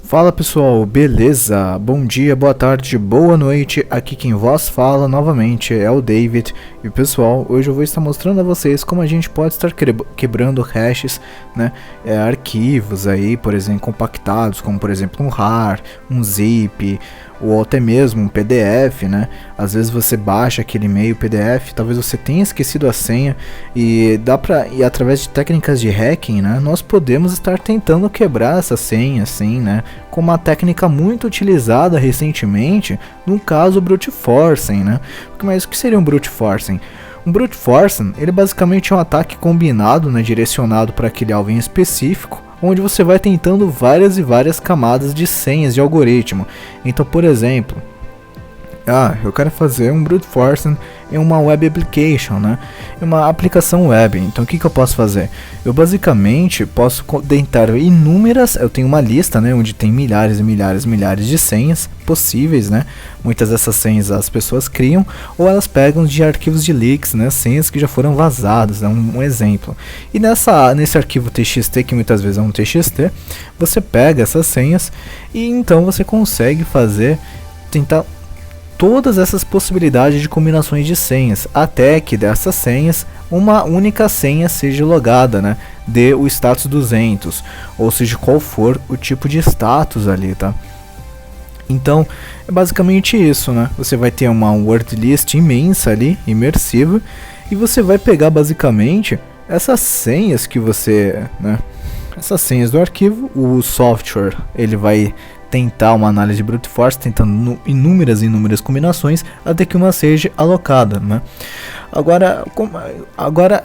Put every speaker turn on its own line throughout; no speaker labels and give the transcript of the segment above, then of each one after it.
Fala pessoal, beleza? Bom dia, boa tarde, boa noite. Aqui quem vos fala novamente é o David. E pessoal, hoje eu vou estar mostrando a vocês como a gente pode estar quebrando hashes, né? Arquivos aí, por exemplo, compactados, como por exemplo um RAR, um zip, ou até mesmo um PDF, né? Às vezes você baixa aquele e-mail PDF, talvez você tenha esquecido a senha e através de técnicas de hacking, né? Nós podemos estar tentando quebrar essa senha, assim, né? Com uma técnica muito utilizada recentemente, no caso brute forcing, né? Mas o que seria um brute forcing? Um brute forcing, ele basicamente é um ataque combinado, né? Direcionado para aquele alvo em específico, onde você vai tentando várias e várias camadas de senhas de algoritmo. Então, por exemplo, eu quero fazer um brute forcing em uma web application, né? Em uma aplicação web. Então, o que eu posso fazer? Eu basicamente posso tentar inúmeras. Eu tenho uma lista, né? Onde tem milhares e milhares e milhares de senhas possíveis, né? Muitas dessas senhas as pessoas criam ou elas pegam de arquivos de leaks, né? Senhas que já foram vazadas, né? Um exemplo. E nesse arquivo TXT, que muitas vezes é um TXT, você pega essas senhas e então você consegue tentar todas essas possibilidades de combinações de senhas, até que dessas senhas uma única senha seja logada, né? Dê o status 200, ou seja, qual for o tipo de status ali, tá? Então, é basicamente isso, né? Você vai ter uma word list imensa ali, imersiva, e você vai pegar basicamente essas senhas que você, né? Essas senhas do arquivo, o software, ele vai tentar uma análise de brute force, tentando inúmeras combinações até que uma seja alocada, né? Agora,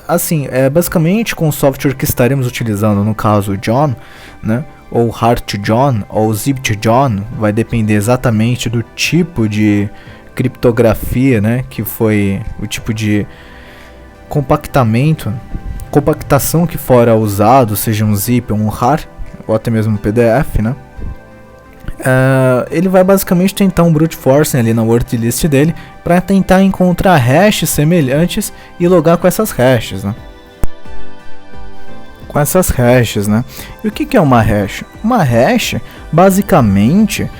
assim, basicamente com o software que estaremos utilizando, no caso John, né? Ou Heart John, ou Zip John, vai depender exatamente do tipo de criptografia, né? Que foi o tipo de compactação que fora usado, seja um zip ou um RAR, ou até mesmo um PDF, né? Ele vai basicamente tentar um brute forcing ali na word list dele para tentar encontrar hashes semelhantes e logar com essas hashes, né? E o que é uma hash? Uma hash, basicamente,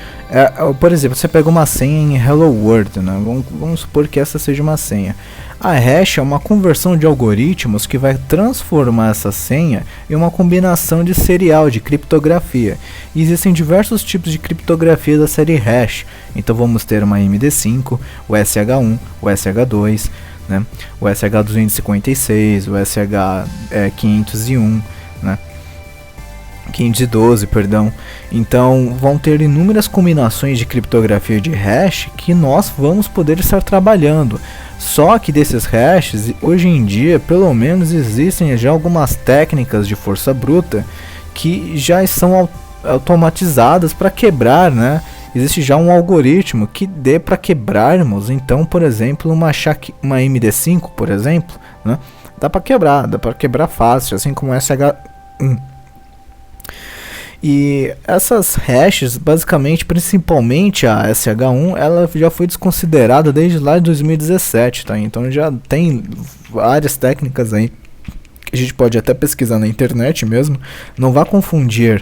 por exemplo, você pega uma senha em Hello World, né? Vamos supor que essa seja uma senha. A hash é uma conversão de algoritmos que vai transformar essa senha em uma combinação de serial, de criptografia. E existem diversos tipos de criptografia da série hash. Então vamos ter uma MD5, o SH1, o SH2, né? O SH256, o SH501, né? 512, perdão. Então vão ter inúmeras combinações de criptografia de hash que nós vamos poder estar trabalhando. Só que desses hashes, hoje em dia, pelo menos existem já algumas técnicas de força bruta que já são automatizadas para quebrar, né? Existe já um algoritmo que dê para quebrarmos, então, por exemplo, uma MD5, por exemplo, né? Dá para quebrar fácil, assim como o SH1. E essas hashes, basicamente, principalmente a SH1, ela já foi desconsiderada desde lá de 2017, tá? Então já tem várias técnicas aí que a gente pode até pesquisar na internet mesmo. Não vá confundir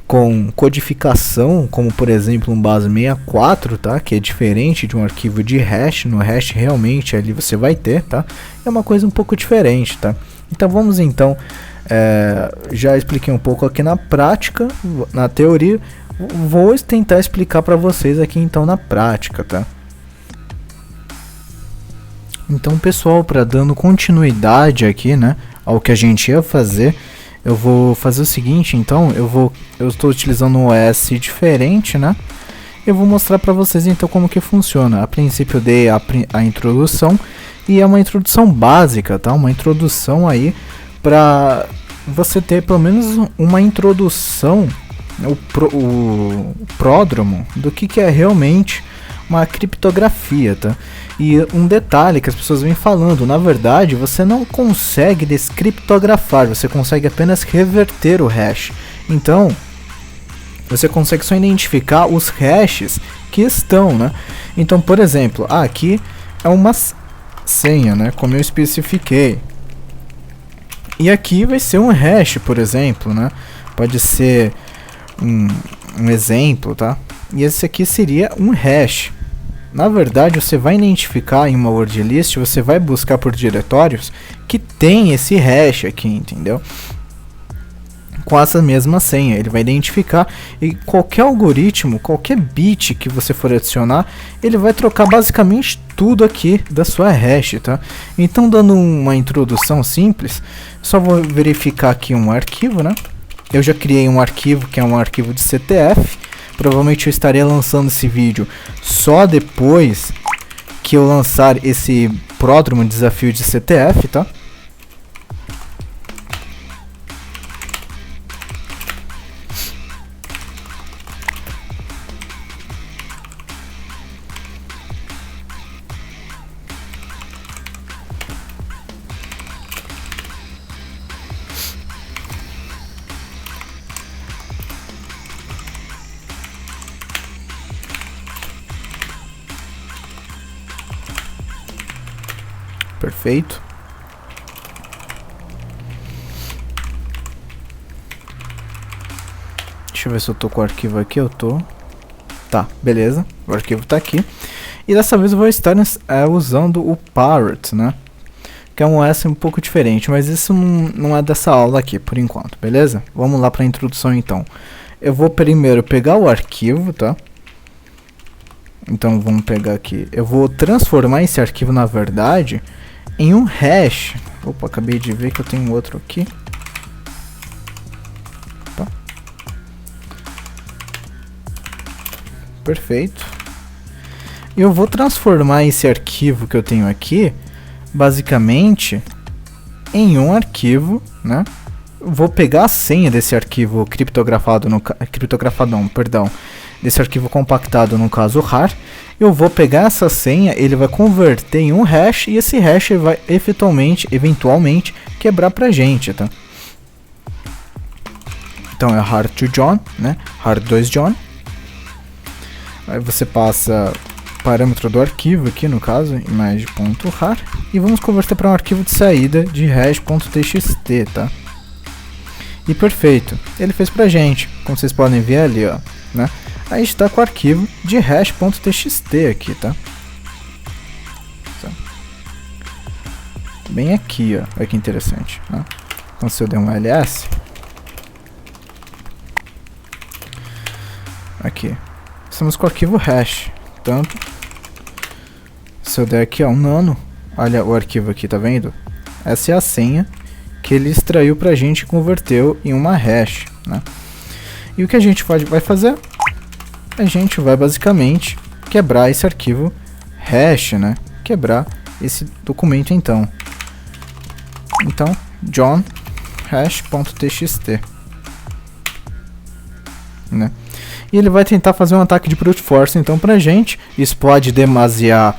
com codificação, como por exemplo um base 64, tá? Que é diferente de um arquivo de hash. No hash realmente ali você vai ter, tá? É uma coisa um pouco diferente, tá? Então vamos então... já expliquei um pouco aqui na prática, na teoria, vou tentar explicar para vocês aqui então na prática, tá? Então pessoal, para dando continuidade aqui, né, ao que a gente ia fazer, eu vou fazer o seguinte, então, eu estou utilizando um OS diferente, né? Eu vou mostrar para vocês então como que funciona. A princípio eu dei a introdução, e é uma introdução básica, tá? Uma introdução aí para você ter pelo menos uma introdução, o pródromo do que é realmente uma criptografia, tá? E um detalhe que as pessoas vêm falando, na verdade você não consegue descriptografar, você consegue apenas reverter o hash. Então você consegue só identificar os hashes que estão, né? Então, por exemplo, aqui é uma senha, né? Como eu especifiquei. E aqui vai ser um hash, por exemplo, né? Pode ser um exemplo, tá? E esse aqui seria um hash. Na verdade, você vai identificar em uma word list, você vai buscar por diretórios que tem esse hash aqui, entendeu? Com essa mesma senha, ele vai identificar, e qualquer algoritmo, qualquer bit que você for adicionar, ele vai trocar basicamente tudo aqui da sua hash, tá? Então, dando uma introdução simples, só vou verificar aqui um arquivo, né? Eu já criei um arquivo que é um arquivo de CTF. Provavelmente eu estarei lançando esse vídeo só depois que eu lançar esse pródromo desafio de CTF, tá? Perfeito. Deixa eu ver se eu tô com o arquivo aqui. Eu tô. Tá, beleza. O arquivo tá aqui. E dessa vez eu vou estar usando o Parrot, né? Que é um OS um pouco diferente, mas isso não é dessa aula aqui, por enquanto, beleza? Vamos lá para a introdução, então. Eu vou primeiro pegar o arquivo, tá? Então vamos pegar aqui. Eu vou transformar esse arquivo, na verdade, em um hash. Opa, acabei de ver que eu tenho outro aqui. Tá. Perfeito. E eu vou transformar esse arquivo que eu tenho aqui, basicamente, em um arquivo, né? Vou pegar a senha desse arquivo criptografado, desse arquivo compactado, no caso RAR. Eu vou pegar essa senha, ele vai converter em um hash, e esse hash vai eventualmente quebrar pra gente, tá? Então é har2john, né? har2john. Aí você passa parâmetro do arquivo aqui, no caso, image.rar, e vamos converter para um arquivo de saída de hash.txt, tá? E perfeito, ele fez pra gente, como vocês podem ver ali, ó, né? Aí está com o arquivo de hash.txt aqui, tá? Bem aqui, ó, olha que interessante, né? Então se eu der um ls, aqui, estamos com o arquivo hash, tanto, se eu der aqui, ó, um nano, olha o arquivo aqui, tá vendo? Essa é a senha que ele extraiu pra gente e converteu em uma hash, né? E o que a gente vai fazer? A gente vai basicamente quebrar esse arquivo hash, né? Quebrar esse documento, então. Então, john hash.txt, né? E ele vai tentar fazer um ataque de brute force, então, pra gente. Isso pode demandar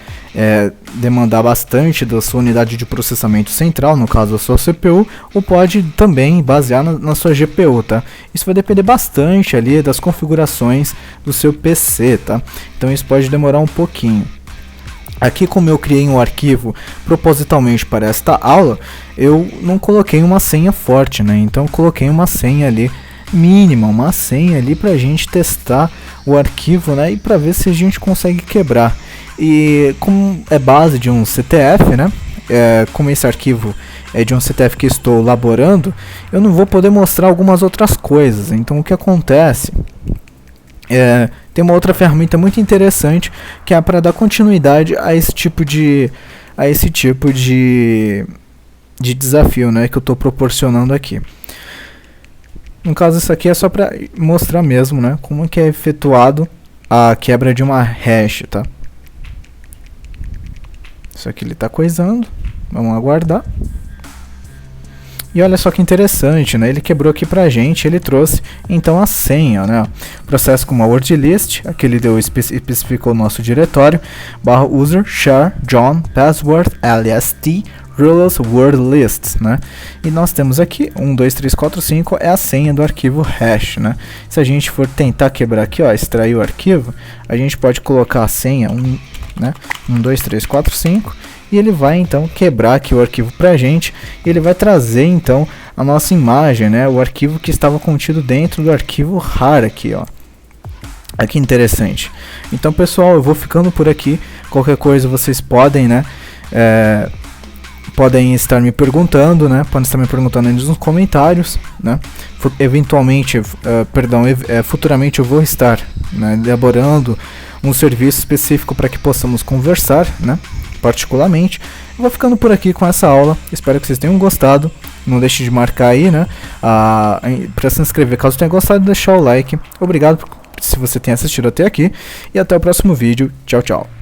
bastante da sua unidade de processamento central, no caso a sua CPU, ou pode também basear na sua GPU, tá? Isso vai depender bastante ali das configurações do seu PC, tá? Então isso pode demorar um pouquinho. Aqui, como eu criei um arquivo propositalmente para esta aula, eu não coloquei uma senha forte, né? Então coloquei uma senha ali mínima, uma senha ali pra gente testar o arquivo, né? E pra ver se a gente consegue quebrar. E como é base de um CTF, né? Como esse arquivo é de um CTF que estou elaborando, eu não vou poder mostrar algumas outras coisas. Então o que acontece? Tem uma outra ferramenta muito interessante que é para dar continuidade a esse tipo de desafio, né, que eu estou proporcionando aqui. No caso, isso aqui é só para mostrar mesmo, né, como que é efetuado a quebra de uma hash, tá? Isso aqui ele está coisando, vamos aguardar. E olha só que interessante, né? Ele quebrou aqui pra gente, ele trouxe então a senha, né? Processo com uma word list, aqui ele especificou o nosso diretório, /user share john password lst rules word lists, né? E nós temos aqui 1, 2, 3, 4, 5 é a senha do arquivo hash, né? Se a gente for tentar quebrar aqui, ó, extrair o arquivo, a gente pode colocar a senha 1, 2, 3, 4, 5. E ele vai então quebrar aqui o arquivo pra gente, e ele vai trazer então a nossa imagem, né, o arquivo que estava contido dentro do arquivo RAR aqui, ó, Olha que interessante. Então, pessoal, eu vou ficando por aqui. Qualquer coisa vocês podem, né? Podem estar me perguntando, né? Podem estar me perguntando aí nos comentários, né? Eventualmente, futuramente eu vou estar, né, elaborando um serviço específico para que possamos conversar, né? Particularmente. Eu vou ficando por aqui com essa aula. Espero que vocês tenham gostado. Não deixe de marcar aí, né? Para se inscrever caso tenha gostado, deixar o like. Obrigado se você tenha assistido até aqui. E até o próximo vídeo. Tchau, tchau.